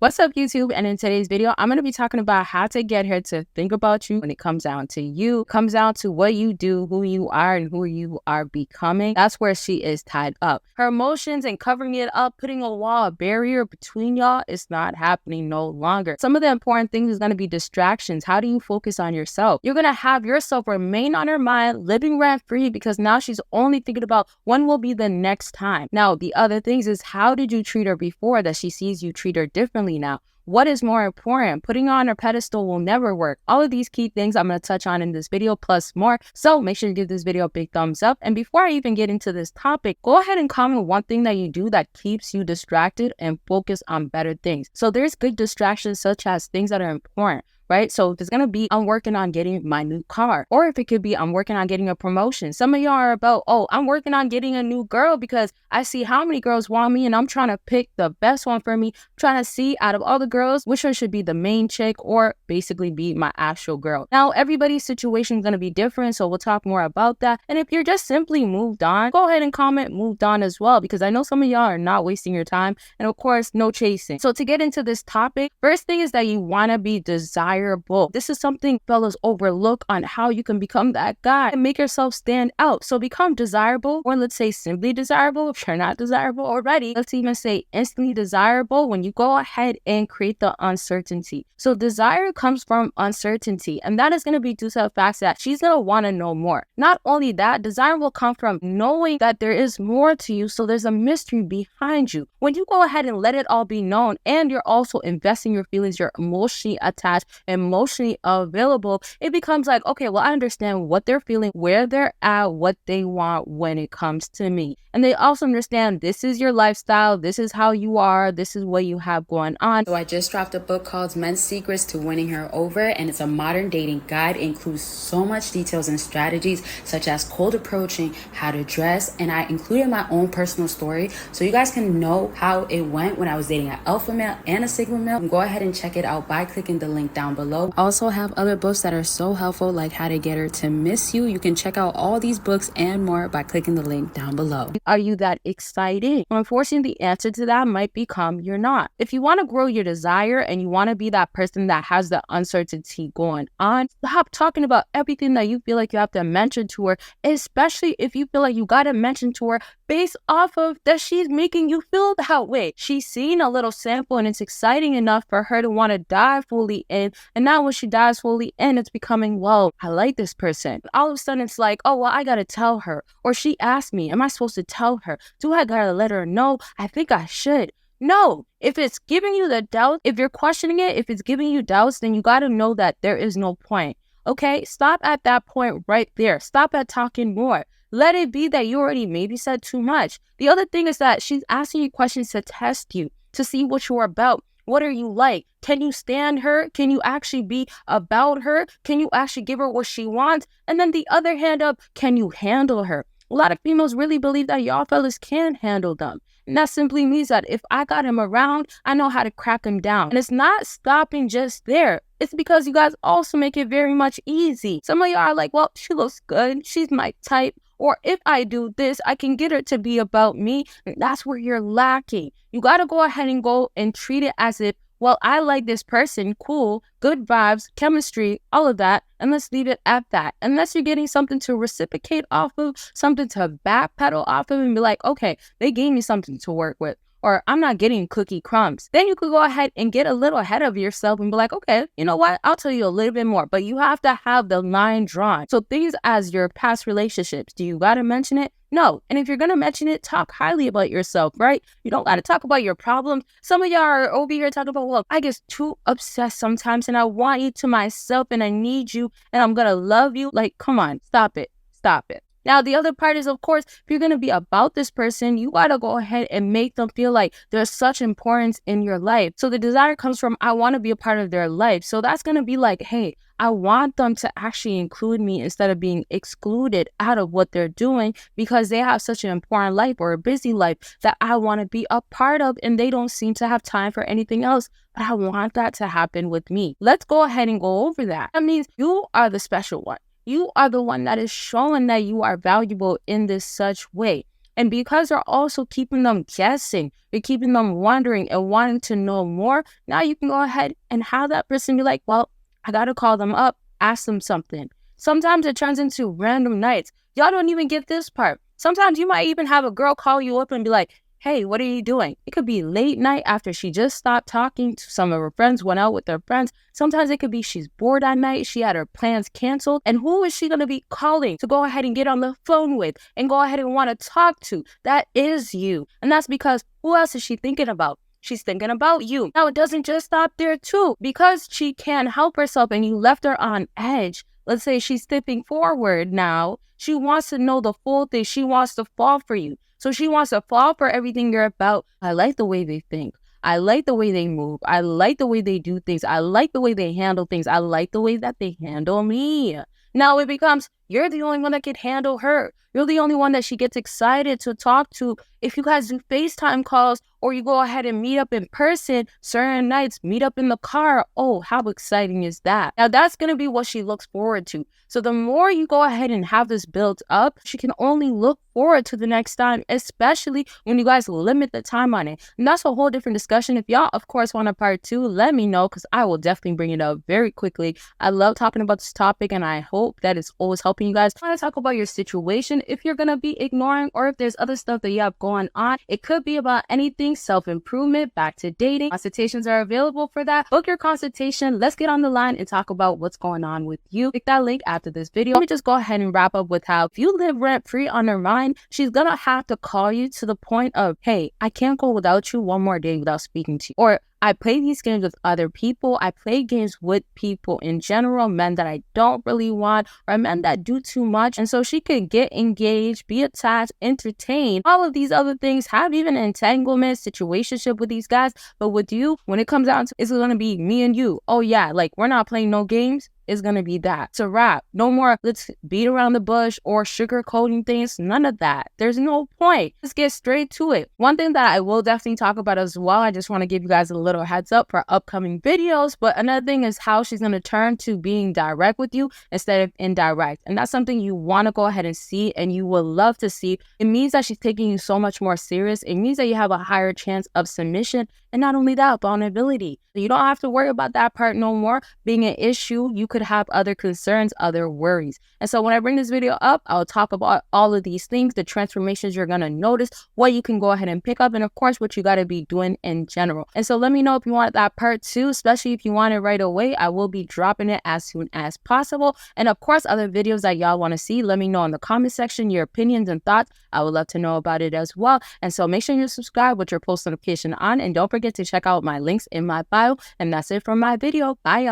What's up, YouTube? And in today's video, I'm going to be talking about how to get her to think about you when it comes down to you. It comes down to what you do, who you are, and who you are becoming. That's where she is tied up. Her emotions and covering it up, putting a wall, a barrier between y'all is not happening no longer. Some of the important things is going to be distractions. How do you focus on yourself? You're going to have yourself remain on her mind, living rent-free, because now she's only thinking about when will be the next time. Now, the other things is, how did you treat her before that she sees you treat her differently now? What is more important? Putting her on her pedestal will never work. All of these key things I'm going to touch on in this video plus more. So make sure to give this video a big thumbs up. And before I even get into this topic, go ahead and comment one thing that you do that keeps you distracted and focus on better things. So there's good distractions such as things that are important, right? So if it's going to be, I'm working on getting my new car, or if it could be, I'm working on getting a promotion. Some of y'all are about, oh, I'm working on getting a new girl because I see how many girls want me and I'm trying to pick the best one for me. I'm trying to see out of all the girls, which one should be the main chick or basically be my actual girl. Now, everybody's situation is going to be different, so we'll talk more about that. And if you're just simply moved on, go ahead and comment moved on as well, because I know some of y'all are not wasting your time. And of course, no chasing. So to get into this topic, first thing is that you want to be desirable. This is something fellas overlook on how you can become that guy and make yourself stand out. So become desirable, or let's say simply desirable if you're not desirable already. Let's even say instantly desirable when you go ahead and create the uncertainty. So desire comes from uncertainty, and that is going to be due to the fact that she's going to want to know more. Not only that, desire will come from knowing that there is more to you, so there's a mystery behind you. When you go ahead and let it all be known, and you're also investing your feelings, you're emotionally attached, emotionally available, it becomes like, okay, well, I understand what they're feeling, where they're at, what they want when it comes to me. And they also understand this is your lifestyle, this is how you are, this is what you have going on. So I just dropped a book called Men's Secrets to Winning Her Over, and it's a modern dating guide. It includes so much details and strategies such as cold approaching, how to dress, and I included my own personal story so you guys can know how it went when I was dating an alpha male and a sigma male. Go ahead and check it out by clicking the link down below. I also have other books that are so helpful, like How to Get Her to Miss You. You can check out all these books and more by clicking the link down below. Are you that excited? Unfortunately, the answer to that might become you're not. If you want to grow your desire and you want to be that person that has the uncertainty going on, stop talking about everything that you feel like you have to mention to her, especially if you feel like you got to mention to her based off of that she's making you feel that way. She's seen a little sample and it's exciting enough for her to want to dive fully in. And now when she dives fully in, it's becoming, well, I like this person. All of a sudden it's like, oh, well, I got to tell her. Or she asked me, am I supposed to tell her? Do I got to let her know? I think I should. No, if it's giving you the doubt, if you're questioning it, if it's giving you doubts, then you got to know that there is no point. Okay, stop at that point right there. Stop at talking more. Let it be that you already maybe said too much. The other thing is that she's asking you questions to test you, to see what you're about. What are you like? Can you stand her? Can you actually be about her? Can you actually give her what she wants? And then the other hand up, can you handle her? A lot of females really believe that y'all fellas can handle them. And that simply means that if I got him around, I know how to crack him down. And it's not stopping just there. It's because you guys also make it very much easy. Some of y'all are like, well, she looks good. She's my type. Or if I do this, I can get her to be about me. And that's where you're lacking. You got to go ahead and go and treat it as if, well, I like this person, cool, good vibes, chemistry, all of that, and let's leave it at that. Unless you're getting something to reciprocate off of, something to backpedal off of and be like, okay, they gave me something to work with, or I'm not getting cookie crumbs. Then you could go ahead and get a little ahead of yourself and be like, okay, you know what? I'll tell you a little bit more, but you have to have the line drawn. So things as your past relationships, do you got to mention it? No. And if you're going to mention it, talk highly about yourself, right? You don't got to talk about your problems. Some of y'all are over here talking about, well, I get too obsessed sometimes and I want you to myself and I need you and I'm going to love you. Like, come on, stop it. Stop it. Now, the other part is, of course, if you're going to be about this person, you got to go ahead and make them feel like there's such importance in your life. So the desire comes from, I want to be a part of their life. So that's going to be like, hey, I want them to actually include me instead of being excluded out of what they're doing because they have such an important life or a busy life that I want to be a part of and they don't seem to have time for anything else. But I want that to happen with me. Let's go ahead and go over that. That means you are the special one. You are the one that is showing that you are valuable in this such way. And because you're also keeping them guessing, you're keeping them wondering and wanting to know more, now you can go ahead and have that person be like, well, I got to call them up, ask them something. Sometimes it turns into random nights. Y'all don't even get this part. Sometimes you might even have a girl call you up and be like, hey, what are you doing? It could be late night after she just stopped talking to some of her friends, went out with her friends. Sometimes it could be she's bored at night, she had her plans canceled, and who is she going to be calling to go ahead and get on the phone with and go ahead and want to talk to? That is you. And that's because who else is she thinking about? She's thinking about you. Now, it doesn't just stop there too. Because she can't help herself and you left her on edge, let's say she's stepping forward now, she wants to know the full thing. She wants to fall for you. So she wants to fall for everything you're about. I like the way they think. I like the way they move. I like the way they do things. I like the way they handle things. I like the way that they handle me. Now it becomes, you're the only one that can handle her. You're the only one that she gets excited to talk to. If you guys do FaceTime calls or you go ahead and meet up in person, certain nights, meet up in the car. Oh, how exciting is that? Now that's going to be what she looks forward to. So the more you go ahead and have this built up, she can only look forward to the next time, especially when you guys limit the time on it. And that's a whole different discussion. If y'all, of course, want a part 2, let me know because I will definitely bring it up very quickly. I love talking about this topic and I hope that it's always helping you guys. I want to talk about your situation. If you're going to be ignoring or if there's other stuff that you have going on, it could be about anything self-improvement, back to dating. Consultations are available for that. Book your consultation. Let's get on the line and talk about what's going on with you. Click that link after this video. Let me just go ahead and wrap up with how if you live rent-free on her mind, she's gonna have to call you to the point of, hey, I can't go without you one more day without speaking to you. Or I play these games with other people. I play games with people in general, men that I don't really want or men that do too much. And so she could get engaged, be attached, entertain, all of these other things, have even an entanglement, situationship with these guys. But with you, when it comes down to it's going to be me and you. Oh yeah, like we're not playing no games. It's going to be that. It's a wrap. No more let's beat around the bush or sugarcoating things. None of that. There's no point. Let's get straight to it. One thing that I will definitely talk about as well, I just want to give you guys a little heads up for upcoming videos. But another thing is how she's going to turn to being direct with you instead of indirect. And that's something you want to go ahead and see and you will love to see. It means that she's taking you so much more serious. It means that you have a higher chance of submission. And not only that, vulnerability. You don't have to worry about that part no more being an issue. You could have other concerns, other worries. And so when I bring this video up, I'll talk about all of these things, the transformations you're going to notice, what you can go ahead and pick up, and of course, what you got to be doing in general. And so let me know if you want that part 2, especially if you want it right away. I will be dropping it as soon as possible. And of course, other videos that y'all want to see, let me know in the comment section your opinions and thoughts. I would love to know about it as well. And so make sure you subscribe with your post notification on, and don't forget to check out my links in my bio. And that's it from my video. Bye, y'all.